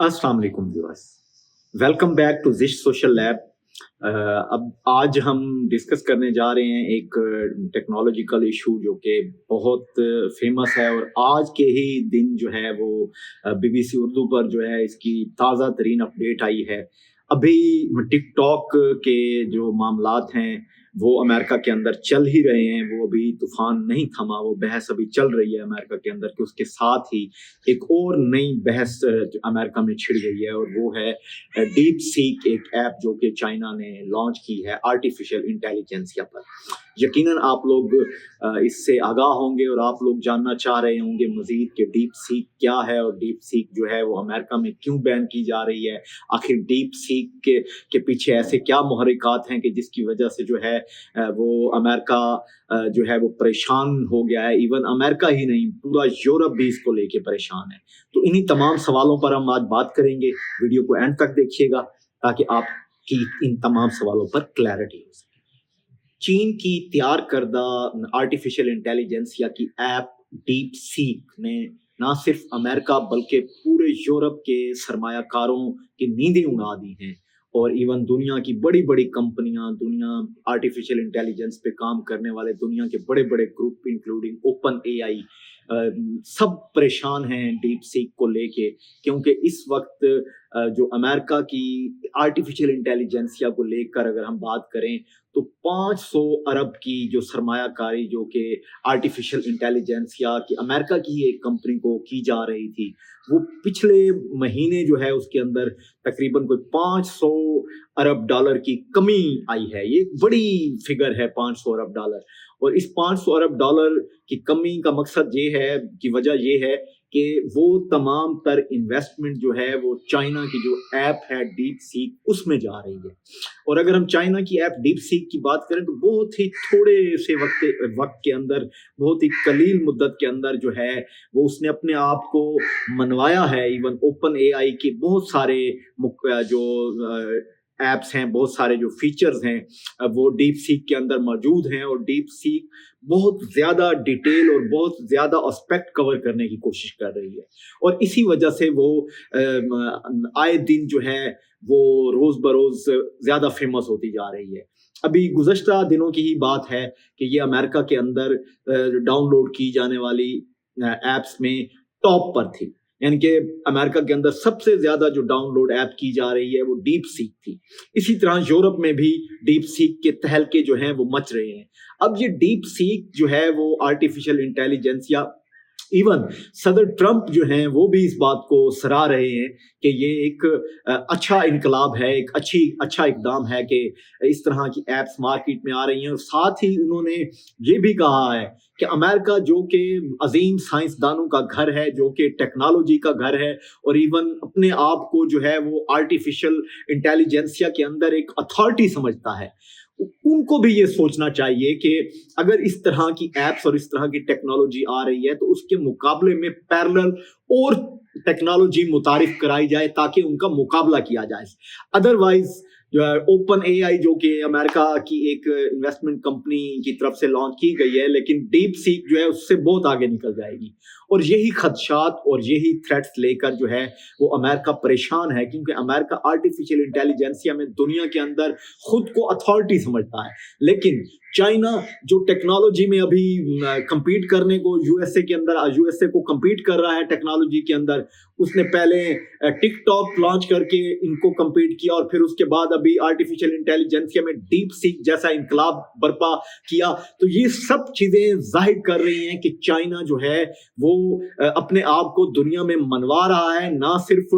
अस्सलाम वालेकुम viewers, welcome back to Jish social lab. अब आज हम डिस्कस करने जा रहे हैं एक टेक्नोलॉजिकल इशू जो कि बहुत फेमस है और आज के ही दिन जो है वो बीबीसी उर्दू पर जो है इसकी ताज़ा तरीन अपडेट आई है। अभी टिकटॉक के जो मामलात हैं वो अमेरिका के अंदर चल ही रहे हैं, वो अभी तूफान नहीं थमा, वो बहस अभी चल रही है अमेरिका के अंदर कि उसके साथ ही एक और नई बहस अमेरिका में छिड़ गई है और वो है डीप सीक, एक ऐप जो कि चाइना ने लॉन्च की है आर्टिफिशियल इंटेलिजेंसिया पर। यकीनन आप लोग इससे आगाह होंगे और आप लोग जानना चाह रहे होंगे मजीद कि डीप सीक क्या है और डीप सीक जो है वो अमेरिका में क्यों बैन की जा रही है। आखिर डीप सीक के पीछे ऐसे क्या मुहर्रिकात हैं कि जिसकी वजह से जो है वो अमेरिका जो है वो परेशान हो गया है। इवन अमेरिका ही नहीं, पूरा यूरोप भी इसको लेके परेशान है। तो इन्हीं तमाम सवालों पर हम आज बात करेंगे। वीडियो को एंड तक देखिएगा ताकि आपकी इन तमाम सवालों पर क्लैरिटी हो सके। चीन की तैयार करदा आर्टिफिशियल इंटेलिजेंसिया की ऐप डीप सीक ने ना सिर्फ अमेरिका बल्कि पूरे यूरोप के सरमायाकारों की नींदें उड़ा दी हैं और इवन दुनिया की बड़ी बड़ी कंपनियां, दुनिया आर्टिफिशियल इंटेलिजेंस पे काम करने वाले दुनिया के बड़े बड़े ग्रुप इंक्लूडिंग ओपन एआई सब परेशान हैं डीप सीक को लेके, क्योंकि इस वक्त जो अमेरिका की आर्टिफिशियल इंटेलिजेंसिया को लेकर अगर हम बात करें तो 500 अरब की जो सरमायाकारी जो कि आर्टिफिशियल इंटेलिजेंसिया की अमेरिका की एक कंपनी को की जा रही थी, वो पिछले महीने जो है उसके अंदर तकरीबन कोई 500 अरब डॉलर की कमी आई है। ये बड़ी फिगर है 500 अरब डॉलर। और इस 500 अरब डॉलर की कमी का मकसद ये है, की वजह ये है कि वो तमाम तर इन्वेस्टमेंट जो है वो चाइना की जो ऐप है डीप सीक उसमें जा रही है। और अगर हम चाइना की ऐप डीप सीक की बात करें तो बहुत ही थोड़े से वक्त के अंदर, बहुत ही कलील मुद्दत के अंदर जो है वो उसने अपने आप को मनवाया है। इवन ओपन एआई के बहुत सारे जो एप्स हैं, बहुत सारे जो फीचर्स हैं वो डीप सीक के अंदर मौजूद हैं और डीप सीक बहुत ज़्यादा डिटेल और बहुत ज़्यादा एस्पेक्ट कवर करने की कोशिश कर रही है। और इसी वजह से वो आए दिन जो है वो रोज़ बरोज़ ज़्यादा फेमस होती जा रही है। अभी गुज़श्ता दिनों की ही बात है कि ये अमेरिका के अंदर डाउनलोड की जाने वाली एप्स में टॉप पर थी, यानी कि अमेरिका के अंदर सबसे ज्यादा जो डाउनलोड ऐप की जा रही है वो डीप सीक थी। इसी तरह यूरोप में भी डीप सीक के तहलके जो हैं वो मच रहे हैं। अब ये डीप सीक जो है वो आर्टिफिशियल इंटेलिजेंसिया, इवन सदर ट्रंप जो हैं वो भी इस बात को सराह रहे हैं कि ये एक अच्छा इनकलाब है, एक अच्छा इकदाम है कि इस तरह की एप्स मार्केट में आ रही हैं। और साथ ही उन्होंने ये भी कहा है कि अमेरिका जो कि अजीम साइंसदानों का घर है, जो कि टेक्नोलॉजी का घर है और इवन अपने आप को जो है वो आर्टिफिशियल इंटेलिजेंसिया के अंदर एक अथॉरिटी समझता है, उनको भी ये सोचना चाहिए कि अगर इस तरह की एप्स और इस तरह की टेक्नोलॉजी आ रही है तो उसके मुकाबले में पैरेलल और टेक्नोलॉजी मुतारिफ कराई जाए ताकि उनका मुकाबला किया जाए। अदरवाइज ओपन एआई जो कि अमेरिका की एक इन्वेस्टमेंट कंपनी की तरफ से लॉन्च की गई है, लेकिन डीप सीक जो है उससे बहुत आगे निकल जाएगी। और यही खदशात और यही थ्रेट्स लेकर जो है वो अमेरिका परेशान है, क्योंकि अमेरिका आर्टिफिशियल इंटेलिजेंसिया में दुनिया के अंदर खुद को अथॉरिटी समझता है। लेकिन चाइना जो टेक्नोलॉजी में अभी compete करने को यूएसए को compete कर रहा है टेक्नोलॉजी के अंदर, उसने पहले टिकटॉक लॉन्च करके इनको compete किया और फिर उसके बाद अभी आर्टिफिशियल इंटेलिजेंसिया में डीप सीक जैसा इनकलाब बर्पा किया। तो ये सब चीजें जाहिर कर रही हैं कि चाइना जो है वो अपने आप को दुनिया में मनवा रहा है, ना सिर्फ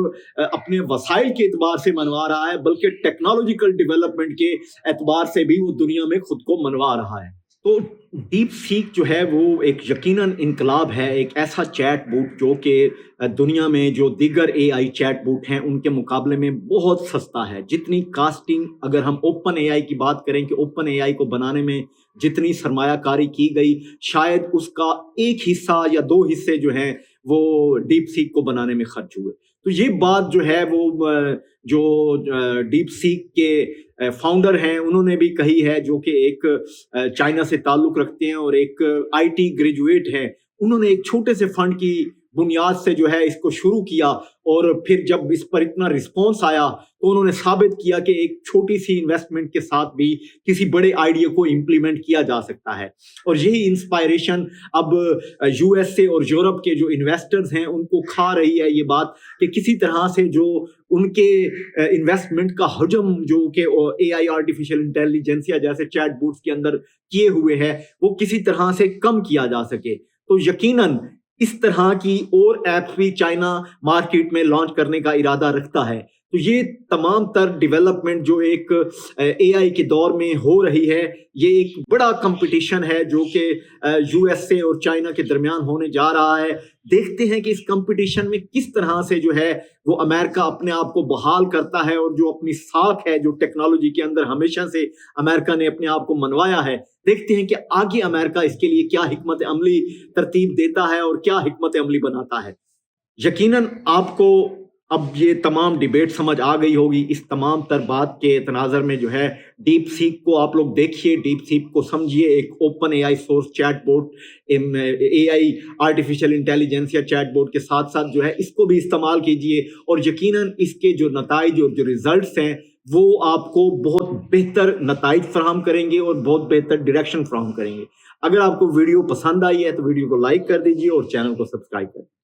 अपने वसाइल के एतबार से मनवा रहा है बल्कि टेक्नोलॉजिकल डेवलपमेंट के एतबार से भी वो दुनिया में खुद को मनवा रहा है। तो डीप सीक जो है वो एक यकीनन इनकलाब है, एक ऐसा चैट बूट जो कि दुनिया में जो दीगर एआई चैट बूट हैं उनके मुकाबले में बहुत सस्ता है। जितनी कास्टिंग, अगर हम ओपन एआई की बात करें कि ओपन एआई को बनाने में जितनी सरमायाकारी की गई, शायद उसका एक हिस्सा या 2 हिस्से जो हैं वो डीप सीक को बनाने में खर्च हुए। तो ये बात जो है वो जो डीप सीक के फाउंडर हैं उन्होंने भी कही है, जो कि एक चाइना से ताल्लुक रखते हैं और एक आईटी ग्रेजुएट है। उन्होंने एक छोटे से फंड की बुनियाद से जो है इसको शुरू किया, और फिर जब इस पर इतना रिस्पॉन्स आया तो उन्होंने साबित किया कि एक छोटी सी इन्वेस्टमेंट के साथ भी किसी बड़े आइडिया को इम्प्लीमेंट किया जा सकता है। और यही इंस्पायरेशन अब यूएसए और यूरोप के जो इन्वेस्टर्स हैं उनको खा रही है ये बात कि किसी तरह से जो उनके इन्वेस्टमेंट का हजम जो कि एआई आर्टिफिशियल इंटेलिजेंस या जैसे चैट बोट्स के अंदर किए हुए है वो किसी तरह से कम किया जा सके। तो यकीनन इस तरह की और ऐप्स भी चाइना मार्केट में लॉन्च करने का इरादा रखता है। तो ये तमाम तर डेवलपमेंट जो एक एआई के दौर में हो रही है, ये एक बड़ा कंपटीशन है जो कि यूएसए और चाइना के दरमियान होने जा रहा है। देखते हैं कि इस कंपटीशन में किस तरह से जो है वो अमेरिका अपने आप को बहाल करता है, और जो अपनी साख है जो टेक्नोलॉजी के अंदर हमेशा से अमेरिका ने अपने आप को मनवाया है, देखते हैं कि आगे अमेरिका इसके लिए क्या हिकमत अमली तरतीब देता है और क्या हिकमत अमली बनाता है। यकीनन आपको अब ये तमाम डिबेट समझ आ गई होगी। इस तमाम तर बात के तनाज़र में जो है डीप सीक को आप लोग देखिए, डीप सीक को समझिए, एक open AI source chat bot, AI artificial intelligence या चैट बोट के साथ साथ जो है इसको भी इस्तेमाल कीजिए, और यकीनन इसके जो नताइज और जो रिजल्ट्स हैं वो आपको बहुत बेहतर नताइज फराहम करेंगे और बहुत बेहतर डायरेक्शन फराहम करेंगे। अगर आपको वीडियो पसंद आई है तो वीडियो को लाइक कर दीजिए और चैनल को सब्सक्राइब कर दीजिए।